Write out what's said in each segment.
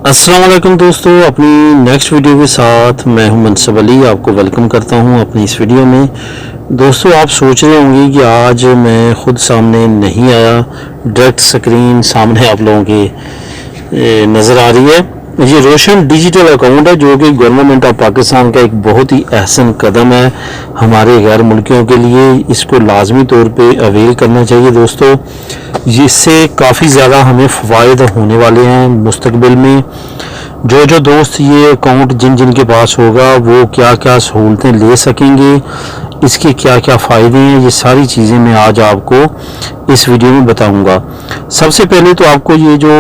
अस्सलाम वालेकुम दोस्तों, अपनी नेक्स्ट वीडियो के साथ मैं हूं मनसब अली। आपको वेलकम करता हूं अपनी इस वीडियो में। दोस्तों, आप सोच रहे होंगे कि आज मैं ख़ुद सामने नहीं आया, डायरेक्ट स्क्रीन सामने आप लोगों के नज़र आ रही है। ये रोशन डिजिटल अकाउंट है जो कि गवर्नमेंट ऑफ पाकिस्तान का एक बहुत ही अहसन कदम है हमारे गैर मुल्कियों के लिए। इसको लाजमी तौर पे अवेल करना चाहिए दोस्तों। जिससे काफ़ी ज़्यादा हमें फ़वाइद होने वाले हैं मुस्तकबिल में। जो दोस्त ये अकाउंट जिन के पास होगा वो क्या क्या सहूलतें ले सकेंगे, इसके क्या क्या फ़ायदे हैं, ये सारी चीज़ें मैं आज आपको इस वीडियो में बताऊंगा। सबसे पहले तो आपको ये जो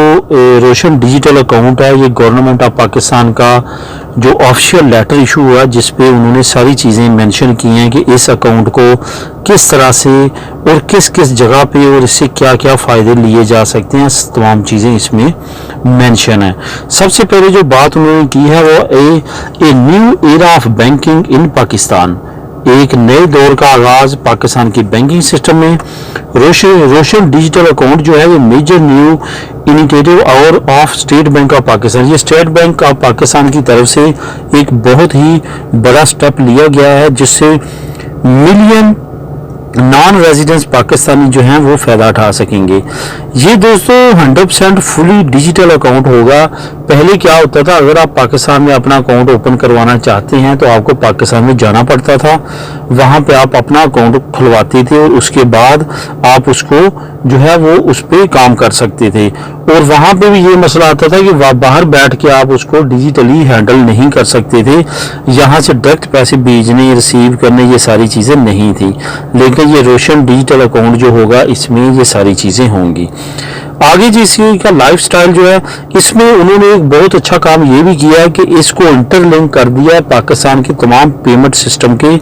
रोशन डिजिटल अकाउंट है, ये गवर्नमेंट ऑफ पाकिस्तान का जो ऑफिशियल लेटर इशू हुआ जिस पे उन्होंने सारी चीज़ें मेंशन की हैं कि इस अकाउंट को किस तरह से और किस किस जगह पे और इससे क्या क्या फ़ायदे लिए जा सकते हैं, तमाम चीज़ें इसमें मेंशन है। सबसे पहले जो बात उन्होंने की है वो a new era of banking in Pakistan, एक नए दौर का आगाज़ पाकिस्तान की बैंकिंग सिस्टम में। रोशन डिजिटल अकाउंट जो है वो मेजर न्यू इनिशिएटिव और of state bank of Pakistan, ये स्टेट बैंक ऑफ पाकिस्तान की तरफ से एक बहुत ही बड़ा स्टेप लिया गया है जिससे मिलियन नॉन रेजिडेंट्स पाकिस्तानी जो हैं वो फ़ायदा उठा सकेंगे। ये दोस्तों 100% फुली डिजिटल अकाउंट होगा। पहले क्या होता था, अगर आप पाकिस्तान में अपना अकाउंट ओपन करवाना चाहते हैं तो आपको पाकिस्तान में जाना पड़ता था, वहाँ पे आप अपना अकाउंट खुलवाते थे और उसके बाद आप उसको जो है वो उस पर काम कर सकते थे। और वहाँ पे भी ये मसला आता था कि बाहर बैठ के आप उसको डिजिटली हैंडल नहीं कर सकते थे, यहाँ से डायरेक्ट पैसे भेजने रिसीव करने ये सारी चीज़ें नहीं थी। लेकिन ये रोशन डिजिटल अकाउंट जो होगा इसमें ये सारी चीज़ें होंगी। आगे जिसकी का लाइफ स्टाइल जो है, इसमें उन्होंने एक बहुत अच्छा काम ये भी किया है कि इसको इंटरलिंक कर दिया है पाकिस्तान के तमाम पेमेंट सिस्टम के,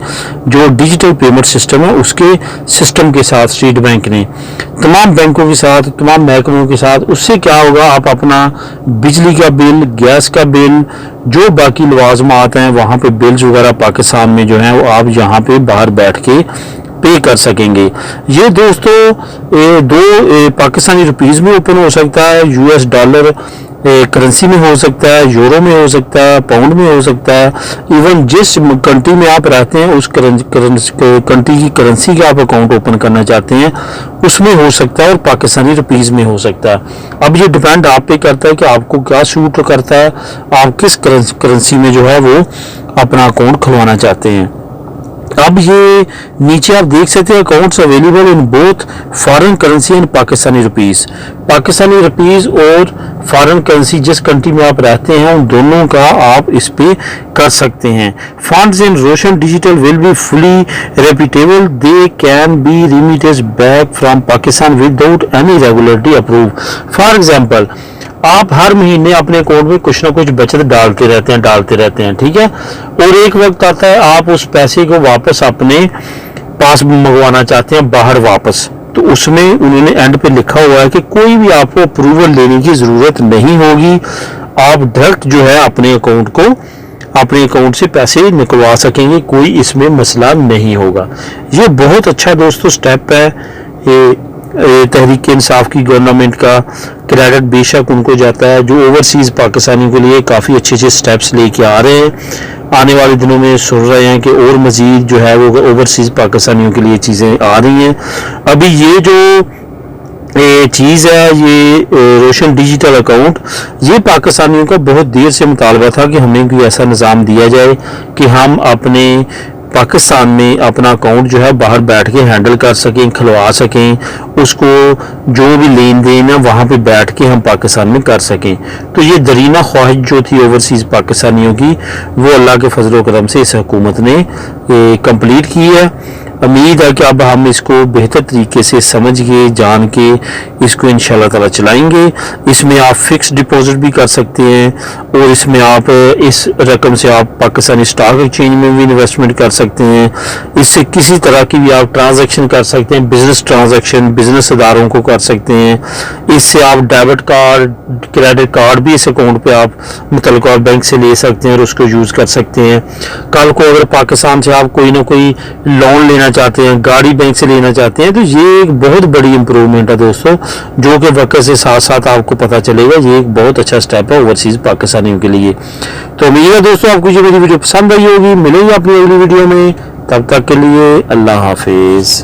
जो डिजिटल पेमेंट सिस्टम है उसके सिस्टम के साथ स्टेट बैंक ने तमाम बैंकों के साथ, तमाम महकमों के साथ। उससे क्या होगा, आप अपना बिजली का बिल, गैस का बिल, जो बाकी लवाजमात हैं वहाँ पे बिल्स वगैरह पाकिस्तान में जो हैं वो आप यहाँ पे बाहर बैठ के पे कर सकेंगे। ये दोस्तों दो पाकिस्तानी रुपीज़ में ओपन हो सकता है, यूएस डॉलर करेंसी में हो सकता है, यूरो में हो सकता है, पाउंड में हो सकता है। इवन जिस कंट्री में आप रहते हैं उस कंट्री की करेंसी का आप अकाउंट ओपन करना चाहते हैं उसमें हो सकता है और पाकिस्तानी रुपीज़ में हो सकता है। अब ये डिपेंड आप पे करता है कि आपको क्या सूट करता है, आप किस करेंसी में जो है वो अपना अकाउंट खुलवाना चाहते हैं। अब ये नीचे आप देख सकते हैं accounts available in both foreign currency and Pakistani rupees. Pakistani rupees और फॉरेन करेंसी जिस कंट्री में आप रहते हैं उन दोनों का आप इस पे कर सकते हैं। Funds in Roshan digital will be fully repatriable, they can be remitted back from Pakistan without any regulatory approve. For example, आप हर महीने अपने अकाउंट में कुछ ना कुछ बचत डालते रहते हैं, ठीक है। और एक वक्त आता है आप उस पैसे को वापस अपने पास मंगवाना चाहते हैं बाहर वापस, तो उसमें उन्होंने एंड पे लिखा हुआ है कि कोई भी आपको अप्रूवल लेने की ज़रूरत नहीं होगी, आप डायरेक्ट जो है अपने अकाउंट से पैसे निकलवा सकेंगे, कोई इसमें मसला नहीं होगा। ये बहुत अच्छा दोस्तों स्टेप है। ये तहरीक इंसाफ की गवर्नमेंट का क्रेडिट बेशक उनको जाता है, जो ओवरसीज़ पाकिस्तानियों के लिए काफ़ी अच्छे स्टेप्स लेके आ रहे हैं। आने वाले दिनों में सुन रहे हैं कि और मज़ीद जो है वो ओवरसीज़ पाकिस्तानियों के लिए चीज़ें आ रही हैं। अभी ये जो चीज़ है, ये रोशन डिजिटल अकाउंट, ये पाकिस्तानियों का बहुत देर से मुतालबा था कि हमें कोई ऐसा निज़ाम दिया जाए कि हम अपने पाकिस्तान में अपना अकाउंट जो है बाहर बैठ के हैंडल कर सकें, खुलवा सकें, उसको जो भी लेन देन है वहाँ पे बैठ के हम पाकिस्तान में कर सकें। तो ये दरीना ख्वाहिश जो थी ओवरसीज़ पाकिस्तानियों की, वो अल्लाह के फजल व करम से इस हुकूमत ने कंप्लीट की है। उम्मीद है कि अब हम इसको बेहतर तरीके से समझ के जान के इसको इंशाल्लाह ताला चलाएंगे। इसमें आप फिक्स डिपॉजिट भी कर सकते हैं और इसमें आप इस रकम से आप पाकिस्तानी स्टॉक एक्सचेंज में भी इन्वेस्टमेंट कर सकते हैं। इससे किसी तरह की भी आप ट्रांजैक्शन कर सकते हैं, बिजनेस ट्रांजैक्शन बिजनेस इदारों को कर सकते हैं। इससे आप डेबिट कार्ड, क्रेडिट कार्ड भी इस अकाउंट पे आप मुतल्लिका बैंक से ले सकते हैं और उसको यूज़ कर सकते हैं। कल को अगर पाकिस्तान से आप कोई ना कोई लोन लेना चाहते हैं, गाड़ी बैंक से लेना चाहते हैं, तो ये एक बहुत बड़ी इंप्रूवमेंट है दोस्तों, जो कि वक्त से साथ साथ आपको पता चलेगा। ये एक बहुत अच्छा स्टेप है ओवरसीज़ पाकिस्तानियों के लिए। तो उम्मीद है दोस्तों आपको ये मेरी वीडियो पसंद आई होगी। मिलेंगे अपनी अगली वीडियो में, तब तक के लिए अल्लाह हाफिज़।